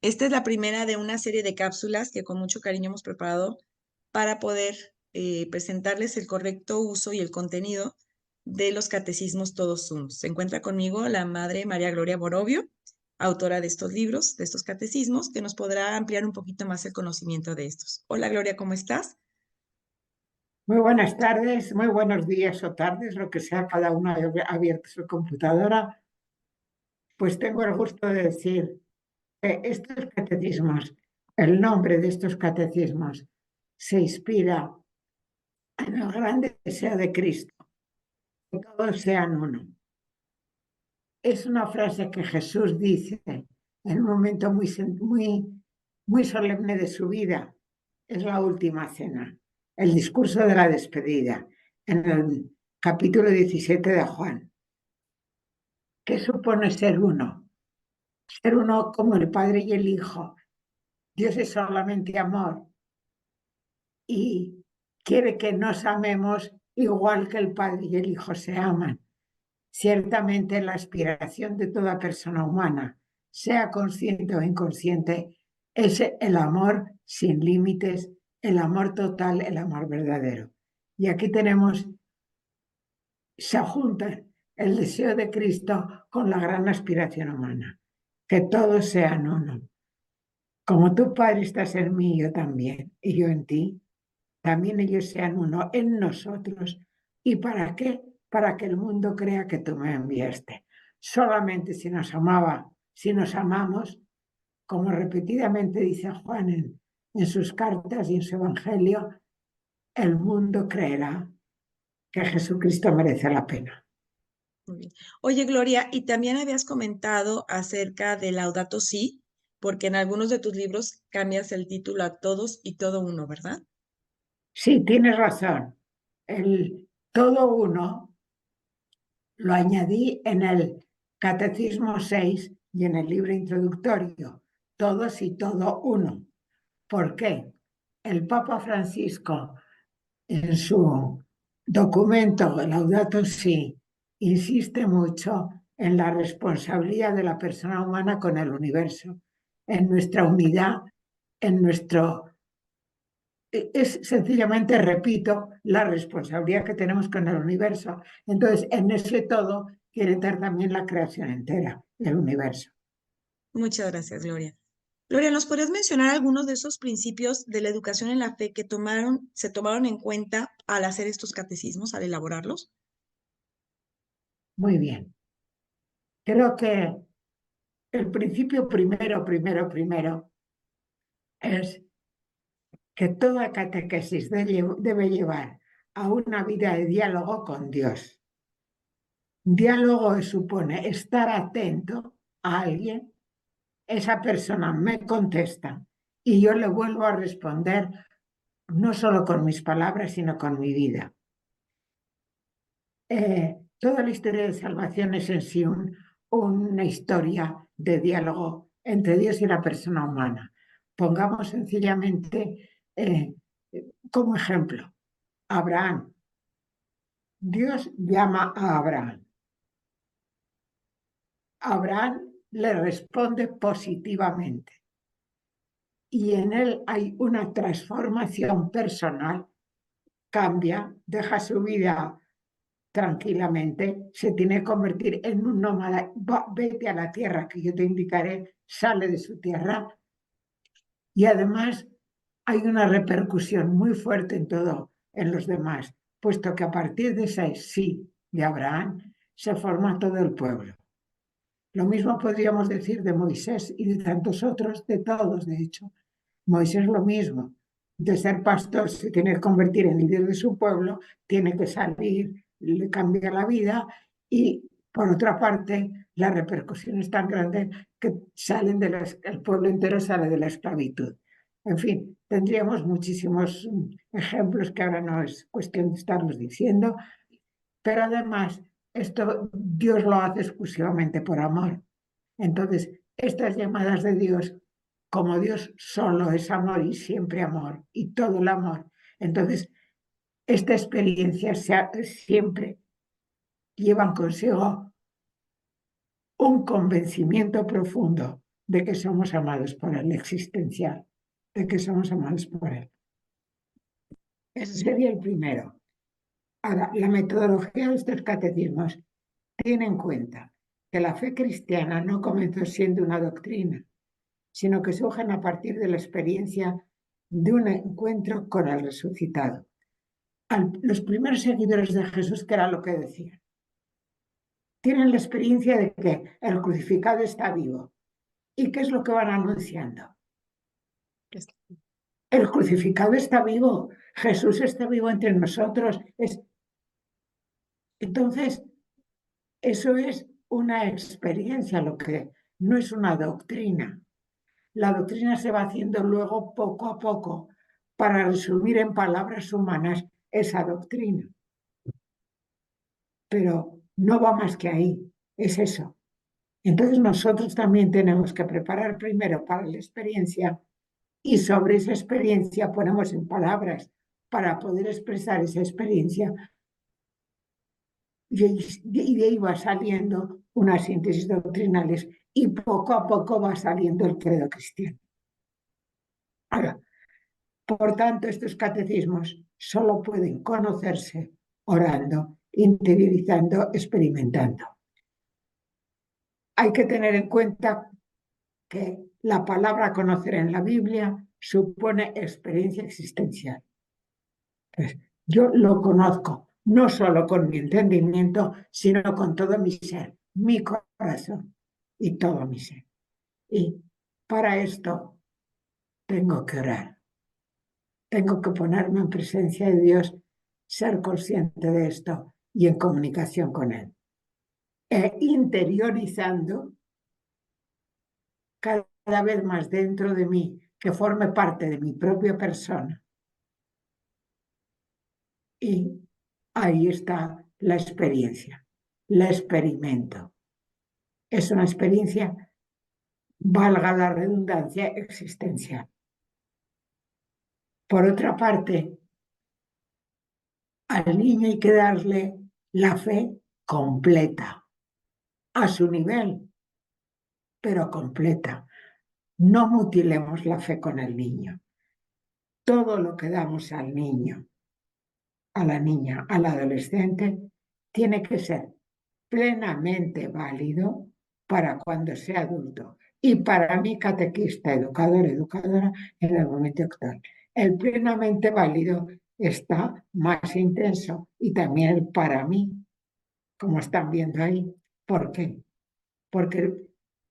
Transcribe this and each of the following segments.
Esta es la primera de una serie de cápsulas que con mucho cariño hemos preparado para poder presentarles el correcto uso y el contenido de los catecismos todos unos. Se encuentra conmigo la Madre María Gloria Borovio, autora de estos libros, de estos catecismos, que nos podrá ampliar un poquito más el conocimiento de estos. Hola Gloria, ¿cómo estás? Muy buenas tardes, muy buenos días o tardes, lo que sea, cada uno haya abierto su computadora. Pues tengo el gusto de decir que estos catecismos, el nombre de estos catecismos se inspira en el gran deseo de Cristo, que todos sean uno. Es una frase que Jesús dice en un momento muy solemne de su vida. Es la última cena, el discurso de la despedida, en el capítulo 17 de Juan. ¿Qué supone ser uno? Ser uno como el Padre y el Hijo. Dios es solamente amor y quiere que nos amemos igual que el Padre y el Hijo se aman. Ciertamente la aspiración de toda persona humana, sea consciente o inconsciente, es el amor sin límites, el amor total, el amor verdadero. Y aquí se junta el deseo de Cristo con la gran aspiración humana, que todos sean uno. Como tú, Padre, estás en mí, yo también, y yo en ti, también ellos sean uno en nosotros. ¿Y para qué? Para que el mundo crea que tú me enviaste. Solamente si nos amamos, como repetidamente dice Juan en sus cartas y en su Evangelio, el mundo creerá que Jesucristo merece la pena. Muy bien. Oye, Gloria, y también habías comentado acerca de Laudato Si, porque en algunos de tus libros cambias el título a Todos y Todo Uno, ¿verdad? Sí, tienes razón. El todo uno lo añadí en el Catecismo 6 y en el libro introductorio, todos y todo uno. ¿Por qué? El Papa Francisco, en su documento Laudato Si, insiste mucho en la responsabilidad de la persona humana con el universo, en nuestra unidad, en nuestro es sencillamente, repito, la responsabilidad que tenemos con el universo. Entonces, en ese todo quiere estar también la creación entera del universo. Muchas gracias, Gloria. Gloria, ¿nos podrías mencionar algunos de esos principios de la educación en la fe que se tomaron en cuenta al hacer estos catecismos, al elaborarlos? Muy bien. Creo que el principio primero es que toda catequesis debe llevar a una vida de diálogo con Dios. Diálogo supone estar atento a alguien, esa persona me contesta y yo le vuelvo a responder no solo con mis palabras, sino con mi vida. Toda la historia de salvación es en sí una historia de diálogo entre Dios y la persona humana. Pongamos sencillamente como ejemplo, Abraham. Dios llama a Abraham. Abraham le responde positivamente y en él hay una transformación personal, cambia, deja su vida tranquilamente, se tiene que convertir en un nómada. Vete a la tierra que yo te indicaré, sale de su tierra y además hay una repercusión muy fuerte en todo, en los demás, puesto que a partir de ese sí de Abraham se forma todo el pueblo. Lo mismo podríamos decir de Moisés y de tantos otros, de todos, de hecho. Moisés lo mismo. De ser pastor se tiene que convertir en líder de su pueblo, tiene que salir, le cambia la vida y por otra parte la repercusión es tan grande que el pueblo entero sale de la esclavitud. En fin, tendríamos muchísimos ejemplos que ahora no es cuestión de estarlos diciendo, pero además esto Dios lo hace exclusivamente por amor. Entonces, estas llamadas de Dios, como Dios solo es amor y siempre amor y todo el amor, entonces esta experiencia siempre llevan consigo un convencimiento profundo de que somos amados por Él, existencial, de que somos amados por Él. Ese sería el primero. Ahora, la metodología de estos catecismos tiene en cuenta que la fe cristiana no comenzó siendo una doctrina, sino que surgen a partir de la experiencia de un encuentro con el resucitado. Los primeros seguidores de Jesús, ¿qué era lo que decían? Tienen la experiencia de que el crucificado está vivo. ¿Y qué es lo que van anunciando? El crucificado está vivo, Jesús está vivo entre nosotros. Entonces, eso es una experiencia, lo que no es una doctrina. La doctrina se va haciendo luego poco a poco para resumir en palabras humanas esa doctrina. Pero no va más que ahí, es eso. Entonces nosotros también tenemos que preparar primero para la experiencia y sobre esa experiencia ponemos en palabras para poder expresar esa experiencia y de ahí va saliendo unas síntesis doctrinales y poco a poco va saliendo el credo cristiano. Ahora, por tanto, estos catecismos solo pueden conocerse orando, interiorizando, experimentando. Hay que tener en cuenta que la palabra conocer en la Biblia supone experiencia existencial. Pues yo lo conozco, no solo con mi entendimiento, sino con todo mi ser, mi corazón y todo mi ser. Y para esto tengo que orar, tengo que ponerme en presencia de Dios, ser consciente de esto y en comunicación con Él. Interiorizando cada vez más dentro de mí, que forme parte de mi propia persona. Y ahí está la experiencia, la experimento. Es una experiencia, valga la redundancia, existencial. Por otra parte, al niño hay que darle la fe completa, a su nivel, pero completa. No mutilemos la fe con el niño. Todo lo que damos al niño, a la niña, al adolescente, tiene que ser plenamente válido para cuando sea adulto y para mi catequista, educador, educadora en el momento actual. El plenamente válido está más intenso y también el para mí, como están viendo ahí. ¿Por qué? Porque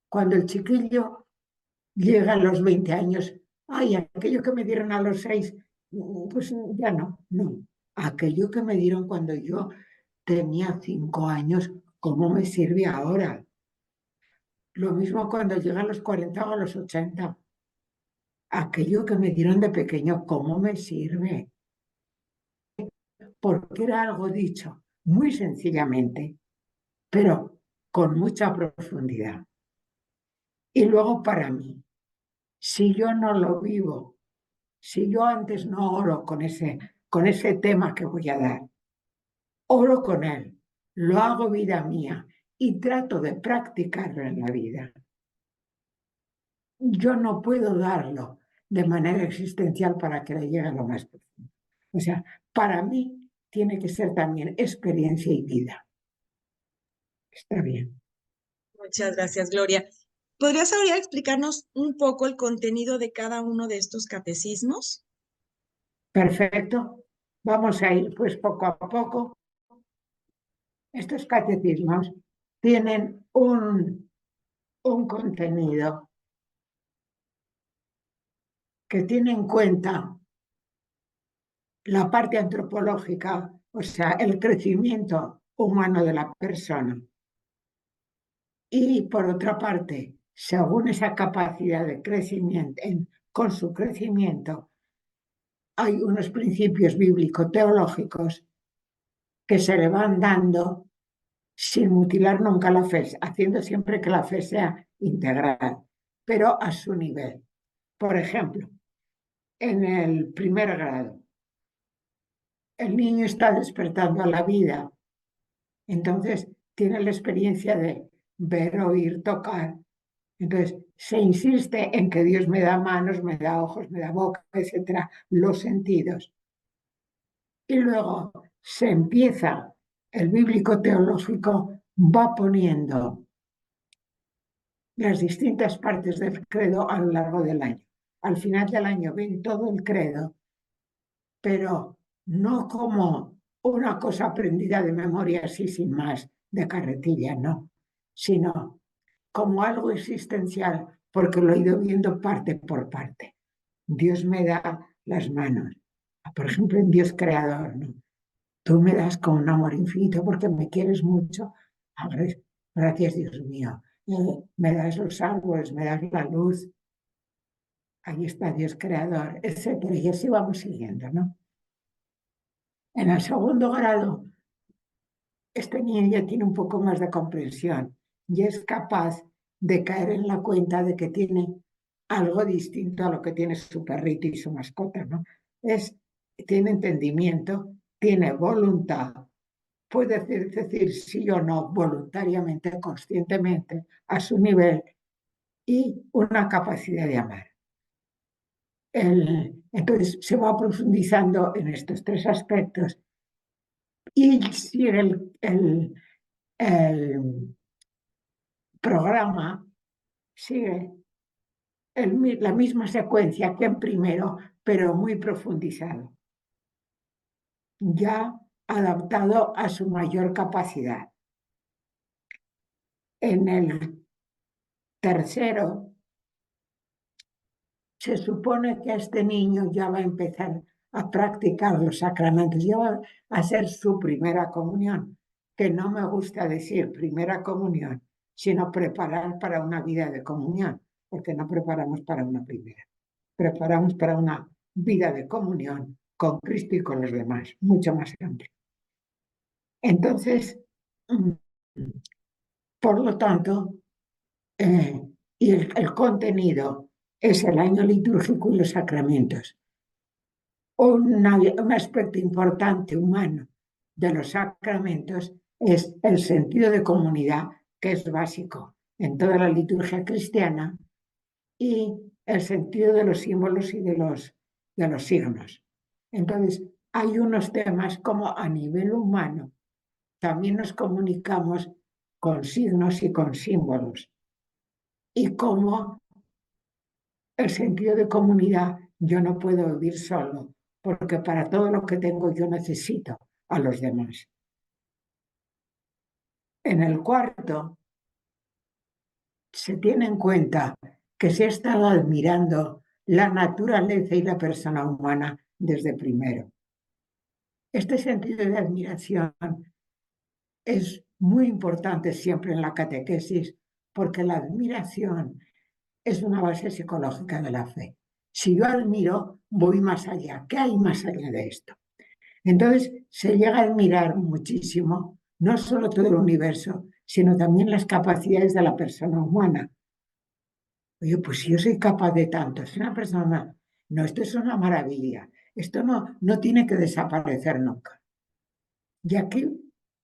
cuando el chiquillo llega a los 20 años, ay, aquello que me dieron a los 6, pues ya no, no. Aquello que me dieron cuando yo tenía 5 años, ¿cómo me sirve ahora? Lo mismo cuando llega a los 40 o a los 80. Aquello que me dieron de pequeño, ¿cómo me sirve? Porque era algo dicho muy sencillamente, pero con mucha profundidad. Y luego para mí, si yo no lo vivo, si yo antes no oro con ese tema que voy a dar, oro con él, lo hago vida mía y trato de practicarlo en la vida, yo no puedo darlo de manera existencial para que le llegue a lo más profundo. O sea, para mí tiene que ser también experiencia y vida. Está bien. Muchas gracias, Gloria. ¿Podrías ahora explicarnos un poco el contenido de cada uno de estos catecismos? Perfecto. Vamos a ir pues poco a poco. Estos catecismos tienen un contenido que tiene en cuenta la parte antropológica, o sea, el crecimiento humano de la persona. Y por otra parte, según esa capacidad de crecimiento, con su crecimiento, hay unos principios bíblico-teológicos que se le van dando sin mutilar nunca la fe, haciendo siempre que la fe sea integral, pero a su nivel. Por ejemplo, en el primer grado, el niño está despertando a la vida, entonces tiene la experiencia de ver, oír, tocar, Entonces, se insiste en que Dios me da manos, me da ojos, me da boca, etcétera, los sentidos. Y luego se empieza, el bíblico teológico va poniendo las distintas partes del credo a lo largo del año. Al final del año ven todo el credo, pero no como una cosa aprendida de memoria así sin más, de carretilla, no, sino como algo existencial, porque lo he ido viendo parte por parte. Dios me da las manos, por ejemplo, en Dios creador, ¿no? Tú me das con un amor infinito porque me quieres mucho. Gracias, Dios mío. Me das los árboles, me das la luz. Ahí está Dios creador, etcétera. Y así vamos siguiendo, ¿no? En el segundo grado, este niño ya tiene un poco más de comprensión y es capaz de caer en la cuenta de que tiene algo distinto a lo que tiene su perrito y su mascota, ¿no? Tiene entendimiento, tiene voluntad, puede decir sí o no voluntariamente, conscientemente, a su nivel y una capacidad de amar. Entonces se va profundizando en estos tres aspectos y sigue el programa, sigue la misma secuencia que en primero, pero muy profundizado, ya adaptado a su mayor capacidad. En el tercero, se supone que este niño ya va a empezar a practicar los sacramentos, ya va a hacer su primera comunión, que no me gusta decir primera comunión, sino preparar para una vida de comunión, porque no preparamos para una primera, preparamos para una vida de comunión con Cristo y con los demás, mucho más amplio. Entonces, por lo tanto, y el contenido es el año litúrgico y los sacramentos. Un aspecto importante humano de los sacramentos es el sentido de comunidad, que es básico en toda la liturgia cristiana, y el sentido de los símbolos y de los signos. Entonces, hay unos temas como a nivel humano también nos comunicamos con signos y con símbolos, y como el sentido de comunidad, yo no puedo vivir solo, porque para todo lo que tengo yo necesito a los demás. En el cuarto, se tiene en cuenta que se ha estado admirando la naturaleza y la persona humana desde primero. Este sentido de admiración es muy importante siempre en la catequesis, porque la admiración es una base psicológica de la fe. Si yo admiro, voy más allá. ¿Qué hay más allá de esto? Entonces se llega a admirar muchísimo, no solo todo el universo, sino también las capacidades de la persona humana. Oye, pues si yo soy capaz de tanto, es una persona, no, esto es una maravilla, esto no tiene que desaparecer nunca. Y aquí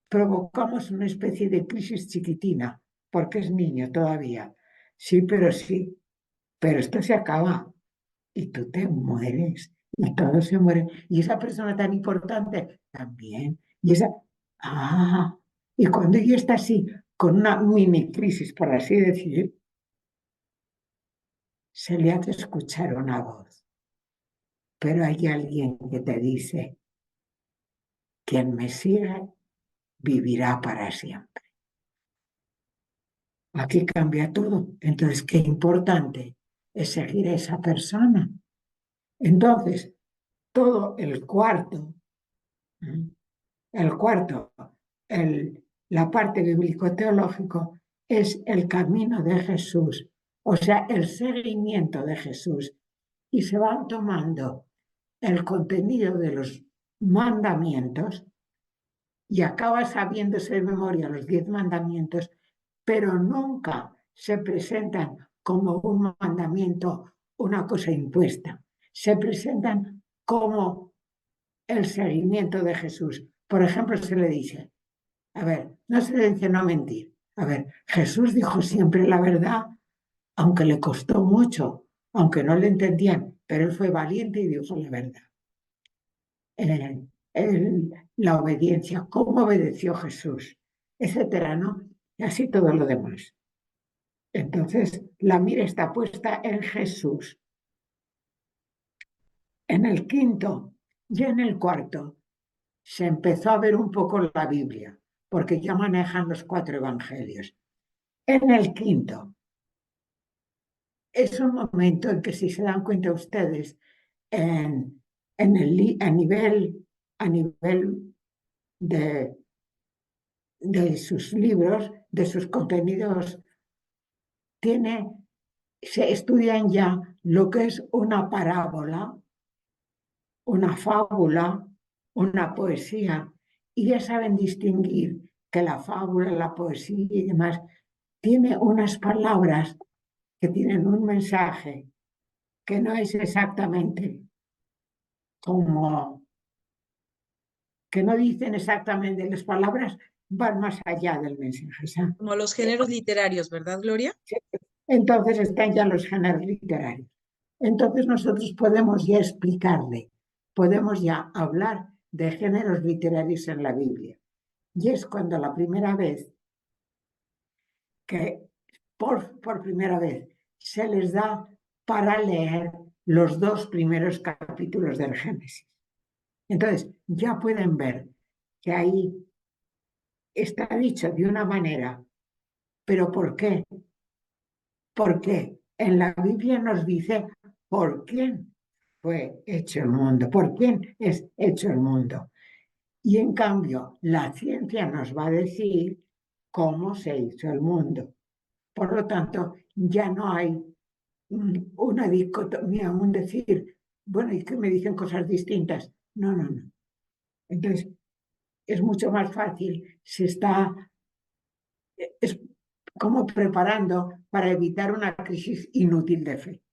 provocamos una especie de crisis chiquitina, porque es niño todavía. Sí, pero esto se acaba y tú te mueres y todos se mueren. Y esa persona tan importante también. Ah, y cuando ella está así, con una mini crisis, por así decir, se le hace escuchar una voz. Pero hay alguien que te dice, quien me sigue vivirá para siempre. Aquí cambia todo. Entonces, qué importante es seguir a esa persona. Entonces, todo el cuarto, la parte bíblico-teológico es el camino de Jesús, o sea, el seguimiento de Jesús. Y se van tomando el contenido de los mandamientos y acaba sabiéndose de memoria los 10 mandamientos, pero nunca se presentan como un mandamiento, una cosa impuesta. Se presentan como el seguimiento de Jesús. Por ejemplo, se le dice, a ver, no se le dice no mentir. A ver, Jesús dijo siempre la verdad. aunque le costó mucho, aunque no le entendían, pero él fue valiente y dijo la verdad. La obediencia, cómo obedeció Jesús, etcétera, ¿no? Y así todo lo demás. Entonces, la mira está puesta en Jesús. En el quinto y en el cuarto se empezó a ver un poco la Biblia, porque ya manejan los 4 evangelios. En el quinto, es un momento en que, si se dan cuenta ustedes, a nivel de sus libros, de sus contenidos, se estudian ya lo que es una parábola, una fábula, una poesía, y ya saben distinguir que la fábula, la poesía y demás tiene unas palabras que tienen un mensaje que no es exactamente como, que no dicen exactamente, las palabras van más allá del mensaje. ¿Sabes? Como los géneros literarios, ¿verdad, Gloria? Entonces están ya los géneros literarios. Entonces nosotros podemos ya explicarle, podemos ya hablar de géneros literarios en la Biblia. Y es cuando la primera vez que, por primera vez, se les da para leer los 2 primeros capítulos del Génesis. Entonces, ya pueden ver que ahí está dicho de una manera, pero ¿por qué? Porque en la Biblia nos dice por quién fue hecho el mundo, por quién es hecho el mundo. Y en cambio, la ciencia nos va a decir cómo se hizo el mundo. Por lo tanto, ya no hay una dicotomía, un decir, bueno, y que me dicen cosas distintas. No, no, no. Entonces, es mucho más fácil, es como preparando para evitar una crisis inútil de fe.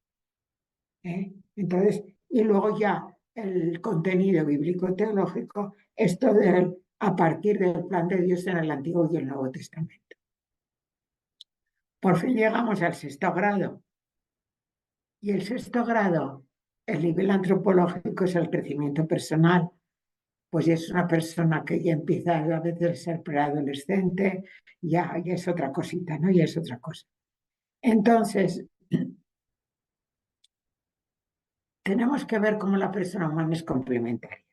Entonces, y luego ya el contenido bíblico teológico es todo a partir del plan de Dios en el Antiguo y el Nuevo Testamento. Por fin llegamos al 6.º grado. Y el 6.º grado, el nivel antropológico, es el crecimiento personal. Pues ya es una persona que ya empieza a veces a ser preadolescente, ya es otra cosita, ¿no? Ya es otra cosa. Entonces, tenemos que ver cómo la persona humana es complementaria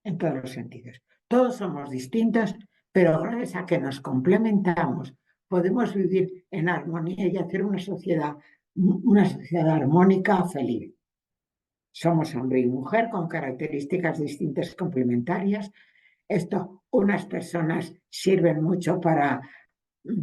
en todos los sentidos. Todos somos distintos, pero gracias a que nos complementamos, podemos vivir en armonía y hacer una sociedad armónica, feliz. Somos hombre y mujer con características distintas complementarias. Unas personas sirven mucho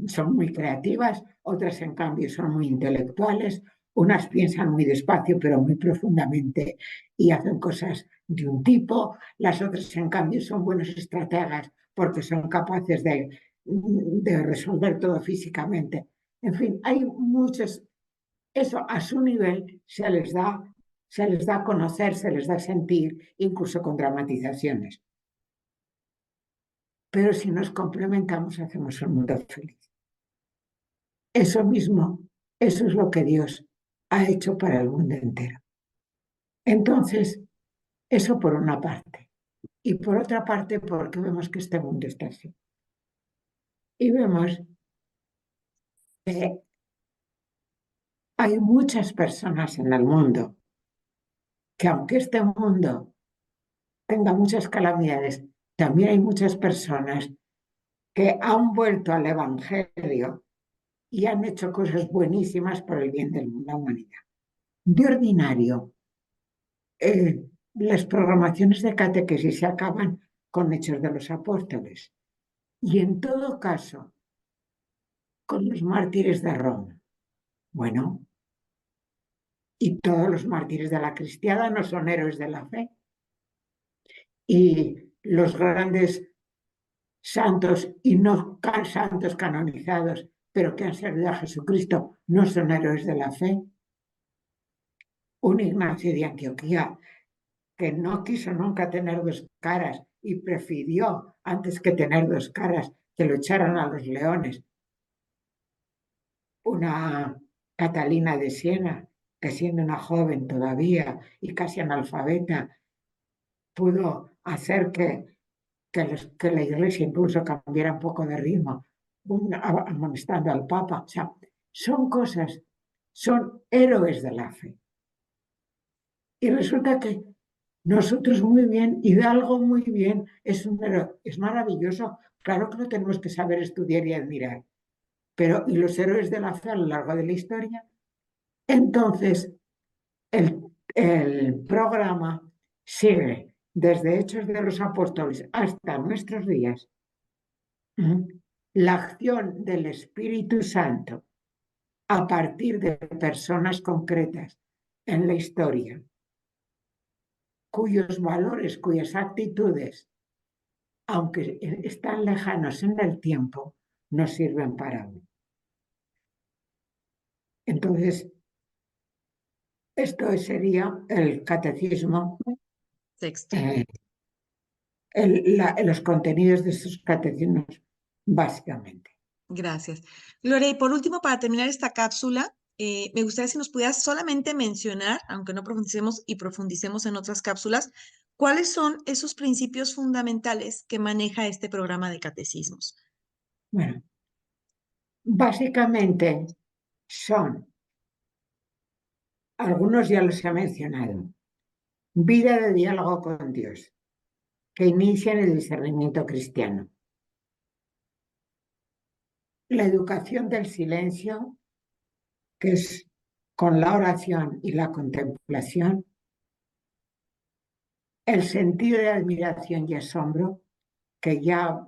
son muy creativas, otras en cambio son muy intelectuales, unas piensan muy despacio pero muy profundamente y hacen cosas de un tipo, las otras en cambio son buenos estrategas porque son capaces de resolver todo físicamente. En fin, hay muchos, eso a su nivel se les da a conocer, se les da a sentir, incluso con dramatizaciones. Pero si nos complementamos, hacemos un mundo feliz. Eso mismo, eso es lo que Dios ha hecho para el mundo entero. Entonces, eso por una parte. Y por otra parte, porque vemos que este mundo está así. Y vemos que hay muchas personas en el mundo que, aunque este mundo tenga muchas calamidades, también hay muchas personas que han vuelto al Evangelio y han hecho cosas buenísimas por el bien de la humanidad. De ordinario, las programaciones de catequesis se acaban con Hechos de los Apóstoles. Y en todo caso, con los mártires de Roma. Bueno, y todos los mártires de la cristiada no son héroes de la fe. Y los grandes santos y no santos canonizados, pero que han servido a Jesucristo, no son héroes de la fe. Un Ignacio de Antioquía que no quiso nunca tener 2 caras y prefirió, antes que tener 2 caras, que lo echaran a los leones. Una Catalina de Siena, que siendo una joven todavía y casi analfabeta, pudo hacer que la Iglesia incluso cambiara un poco de ritmo, amonestando al Papa. O sea, son cosas, son héroes de la fe. Y resulta que nosotros muy bien, Hidalgo muy bien, es un héroe, es maravilloso. Claro que lo tenemos que saber estudiar y admirar. Pero, ¿y los héroes de la fe a lo largo de la historia? Entonces, el programa sigue desde Hechos de los Apóstoles hasta nuestros días la acción del Espíritu Santo a partir de personas concretas en la historia, cuyos valores, cuyas actitudes, aunque están lejanos en el tiempo, nos sirven para hoy. Entonces, esto sería el catecismo, Sexto. los contenidos de estos catecismos, básicamente. Gracias. Gloria, y por último, para terminar esta cápsula, me gustaría si nos pudieras solamente mencionar, aunque no profundicemos y profundicemos en otras cápsulas, cuáles son esos principios fundamentales que maneja este programa de catecismos. Bueno, básicamente son, algunos ya los he mencionado, vida de diálogo con Dios, que inicia en el discernimiento cristiano. La educación del silencio, que es con la oración y la contemplación. El sentido de admiración y asombro, que ya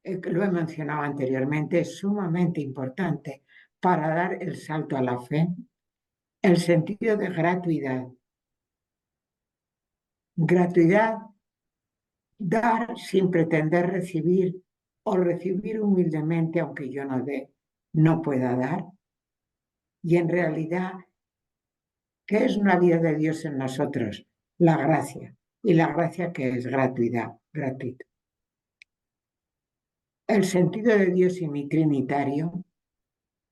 lo he mencionado anteriormente, es sumamente importante para dar el salto a la fe. El sentido de gratuidad. Gratuidad, dar sin pretender recibir o recibir humildemente aunque yo no pueda dar. Y en realidad, ¿qué es una vida de Dios en nosotros? La gracia. Y la gracia que es gratuidad, gratuito. El sentido de Dios semitrinitario.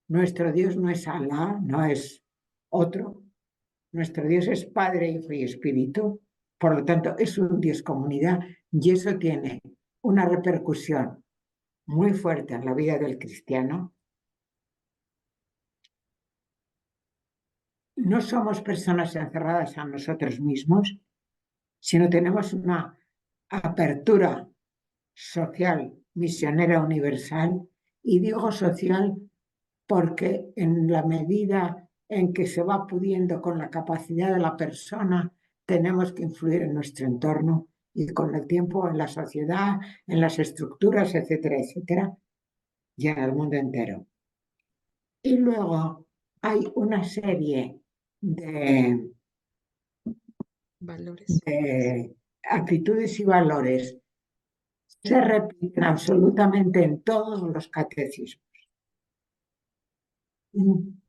Nuestro Dios no es Alá, no es otro. Nuestro Dios es Padre, Hijo y Espíritu. Por lo tanto, es un Dios comunidad y eso tiene una repercusión muy fuerte en la vida del cristiano. No somos personas encerradas a nosotros mismos, sino tenemos una apertura social, misionera universal, y digo social porque en la medida en que se va pudiendo con la capacidad de la persona, tenemos que influir en nuestro entorno y con el tiempo en la sociedad, en las estructuras, etcétera, etcétera, y en el mundo entero. Y luego hay una serie de Valores. actitudes y valores que se repiten absolutamente en todos los catecismos,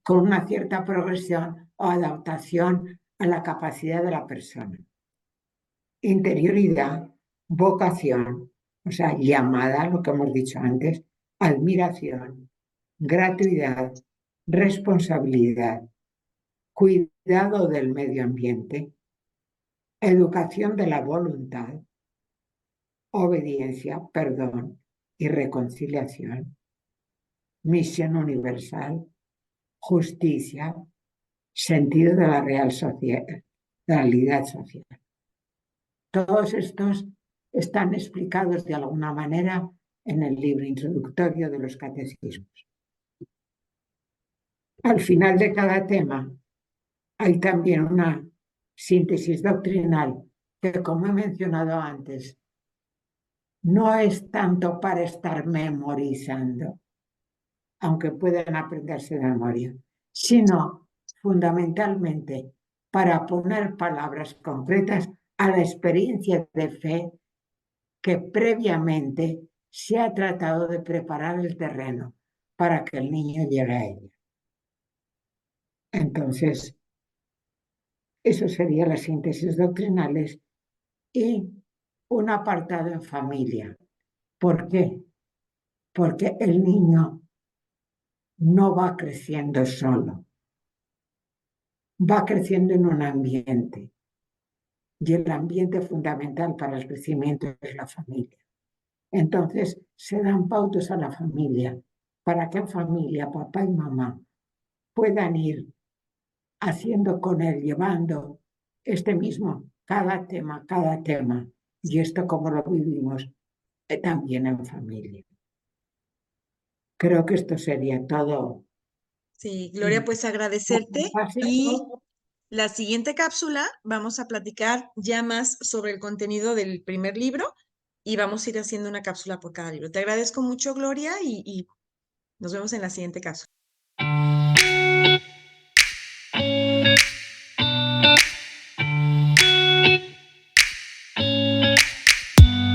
con una cierta progresión o adaptación a la capacidad de la persona. Interioridad, vocación, o sea, llamada, lo que hemos dicho antes, admiración, gratuidad, responsabilidad, cuidado del medio ambiente, educación de la voluntad, obediencia, perdón y reconciliación, misión universal, justicia, sentido de la realidad social. Todos estos están explicados de alguna manera en el libro introductorio de los catecismos. Al final de cada tema hay también una síntesis doctrinal que, como he mencionado antes, no es tanto para estar memorizando, aunque puedan aprenderse de memoria, sino fundamentalmente para poner palabras concretas a la experiencia de fe que previamente se ha tratado de preparar el terreno para que el niño llegue a ella. Entonces, eso sería las síntesis doctrinales y un apartado en familia. ¿Por qué? Porque el niño no va creciendo solo. va creciendo en un ambiente y el ambiente fundamental para el crecimiento es la familia. Entonces se dan pautas a la familia para que en familia, papá y mamá, puedan ir haciendo con él, llevando este mismo, cada tema, y esto como lo vivimos también en familia. Creo que esto sería todo. Sí, Gloria, pues agradecerte y Básico. la siguiente cápsula vamos a platicar ya más sobre el contenido del primer libro y vamos a ir haciendo una cápsula por cada libro. Te agradezco mucho, Gloria, y nos vemos en la siguiente cápsula.